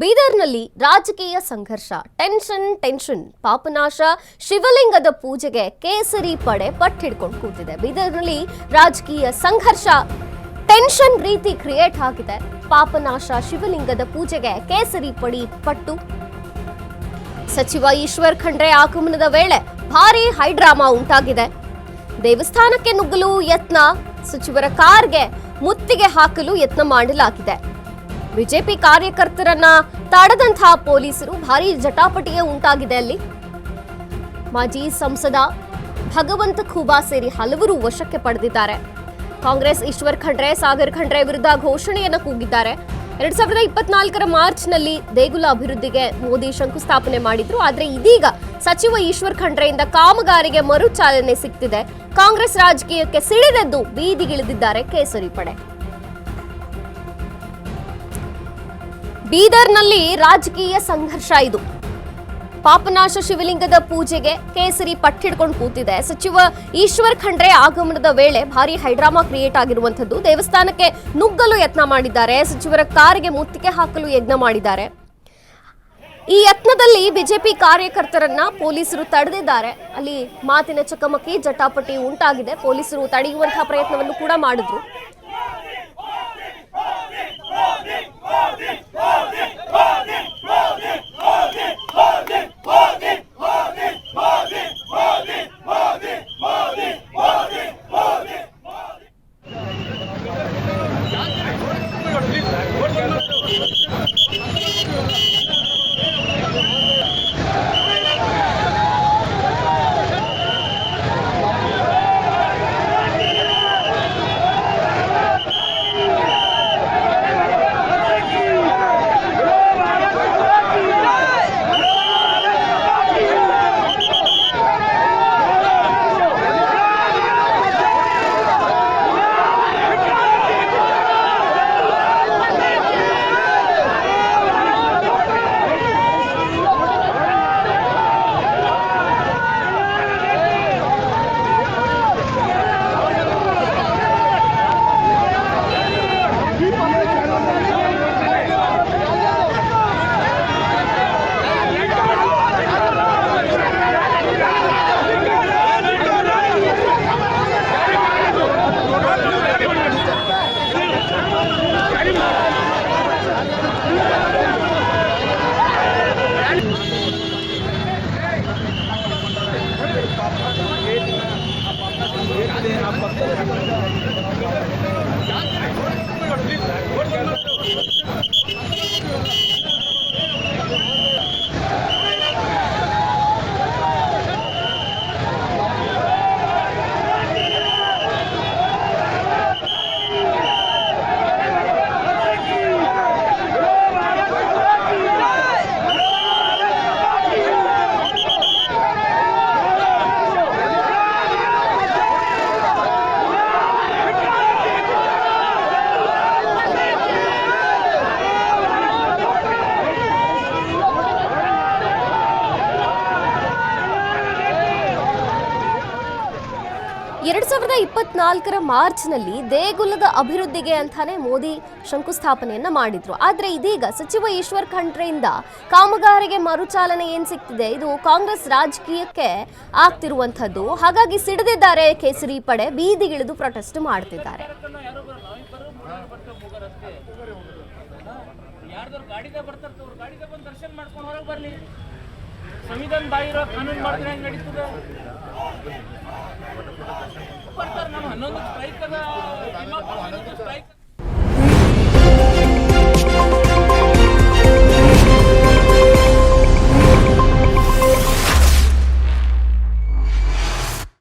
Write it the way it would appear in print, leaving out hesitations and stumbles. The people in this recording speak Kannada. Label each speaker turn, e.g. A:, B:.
A: ಬೀದರ್ನಲ್ಲಿ ರಾಜಕೀಯ ಸಂಘರ್ಷ, ಟೆನ್ಷನ್ ಪಾಪನಾಶ. ಶಿವಲಿಂಗದ ಪೂಜೆಗೆ ಕೇಸರಿ ಪಡೆ ಪಟ್ಟಿಡ್ಕೊಂಡು ಕೂತಿದೆ. ಬೀದರ್ನಲ್ಲಿ ರಾಜಕೀಯ ಸಂಘರ್ಷ, ಟೆನ್ಷನ್ ರೀತಿ ಕ್ರಿಯೇಟ್ ಆಗಿದೆ. ಪಾಪನಾಶ ಶಿವಲಿಂಗದ ಪೂಜೆಗೆ ಕೇಸರಿ ಪಡಿ ಪಟ್ಟು. ಸಚಿವ ಈಶ್ವರ್ ಖಂಡ್ರೆ ಆಗಮನದ ವೇಳೆ ಭಾರೀ ಹೈಡ್ರಾಮಾ ಉಂಟಾಗಿದೆ. ದೇವಸ್ಥಾನಕ್ಕೆ ನುಗ್ಗಲು ಯತ್ನ, ಸಚಿವರ ಕಾರ್ಗೆ ಮುತ್ತಿಗೆ ಹಾಕಲು ಯತ್ನ ಮಾಡಲಾಗಿದೆ. ಬಿಜೆಪಿ ಕಾರ್ಯಕರ್ತರನ್ನ ತಡೆದಂತಹ ಪೊಲೀಸರು ಭಾರೀ ಜಟಾಪಟಿಯೇ ಉಂಟಾಗಿದೆ. ಅಲ್ಲಿ ಮಾಜಿ ಸಂಸದ ಭಗವಂತ ಖೂಬಾ ಸೇರಿ ಹಲವರು ವಶಕ್ಕೆ ಪಡೆದಿದ್ದಾರೆ. ಕಾಂಗ್ರೆಸ್ ಈಶ್ವರ್ ಖಂಡ್ರೆ, ಸಾಗರ್ ಖಂಡ್ರೆ ವಿರುದ್ಧ ಘೋಷಣೆಯನ್ನು ಕೂಗಿದ್ದಾರೆ. 2024 ಮಾರ್ಚ್ನಲ್ಲಿ ದೇಗುಲ ಅಭಿವೃದ್ಧಿಗೆ ಮೋದಿ ಶಂಕುಸ್ಥಾಪನೆ ಮಾಡಿದ್ರು. ಆದರೆ ಇದೀಗ ಸಚಿವ ಈಶ್ವರ್ ಖಂಡ್ರೆಯಿಂದ ಕಾಮಗಾರಿಗೆ ಮರು ಚಾಲನೆ ಸಿಗ್ತಿದೆ. ಕಾಂಗ್ರೆಸ್ ರಾಜಕೀಯಕ್ಕೆ ಸಿಡಿದೆದ್ದು ಬೀದಿಗಿಳಿದಿದ್ದಾರೆ ಕೇಸರಿ ಪಡೆ. ಬೀದರ್ನಲ್ಲಿ ರಾಜಕೀಯ ಸಂಘರ್ಷ ಇದು. ಪಾಪನಾಶ ಶಿವಲಿಂಗದ ಪೂಜೆಗೆ ಕೇಸರಿ ಪಟ್ಟಿಡ್ಕೊಂಡು ಕೂತಿದೆ. ಸಚಿವ ಈಶ್ವರ್ ಖಂಡ್ರೆ ಆಗಮನದ ವೇಳೆ ಭಾರಿ ಹೈಡ್ರಾಮಾ ಕ್ರಿಯೇಟ್ ಆಗಿರುವಂತದ್ದು. ದೇವಸ್ಥಾನಕ್ಕೆ ನುಗ್ಗಲು ಯತ್ನ ಮಾಡಿದ್ದಾರೆ. ಸಚಿವರ ಕಾರಿಗೆ ಮುತ್ತಿಗೆ ಹಾಕಲು ಯತ್ನ ಮಾಡಿದ್ದಾರೆ. ಈ ಯತ್ನದಲ್ಲಿ ಬಿಜೆಪಿ ಕಾರ್ಯಕರ್ತರನ್ನ ಪೊಲೀಸರು ತಡೆದಿದ್ದಾರೆ. ಅಲ್ಲಿ ಮಾತಿನ ಚಕಮಕಿ, ಜಟಾಪಟಿ ಉಂಟಾಗಿದೆ. ಪೊಲೀಸರು ತಡೆಯುವಂತಹ ಪ್ರಯತ್ನವನ್ನು ಕೂಡ ಮಾಡಿದ್ರು. ಎರಡ್ 2024 ಮಾರ್ಚ್ನಲ್ಲಿ ದೇಗುಲದ ಅಭಿವೃದ್ಧಿಗೆ ಅಂತಾನೆ ಮೋದಿ ಶಂಕುಸ್ಥಾಪನೆಯನ್ನ ಮಾಡಿದ್ರು. ಆದ್ರೆ ಇದೀಗ ಸಚಿವ ಈಶ್ವರ್ ಖಂಡ್ರೆಯಿಂದ ಕಾಮಗಾರಿಗೆ ಮರುಚಾಲನೆ ಏನ್ ಸಿಗ್ತಿದೆ, ಇದು ಕಾಂಗ್ರೆಸ್ ರಾಜಕೀಯಕ್ಕೆ ಆಗ್ತಿರುವಂತದ್ದು. ಹಾಗಾಗಿ ಸಿಡಿದಿದ್ದಾರೆ ಕೇಸರಿ ಪಡೆ, ಬೀದಿಗಿಳಿದು ಪ್ರೊಟೆಸ್ಟ್ ಮಾಡ್ತಿದ್ದಾರೆ.
B: ಸಂವಿಧಾನ ಬಾಹಿರ ಕಾನೂನು ಮಾಡಿದ್ರೆ ಹೆಂಗೆ ನಡೀತದೆ? ಬರ್ತಾರೆ. ನಮ್ಮ 11 ಸ್ಟ್ರೈಕ್ ಅದ, ಸ್ಟ್ರೈಕ್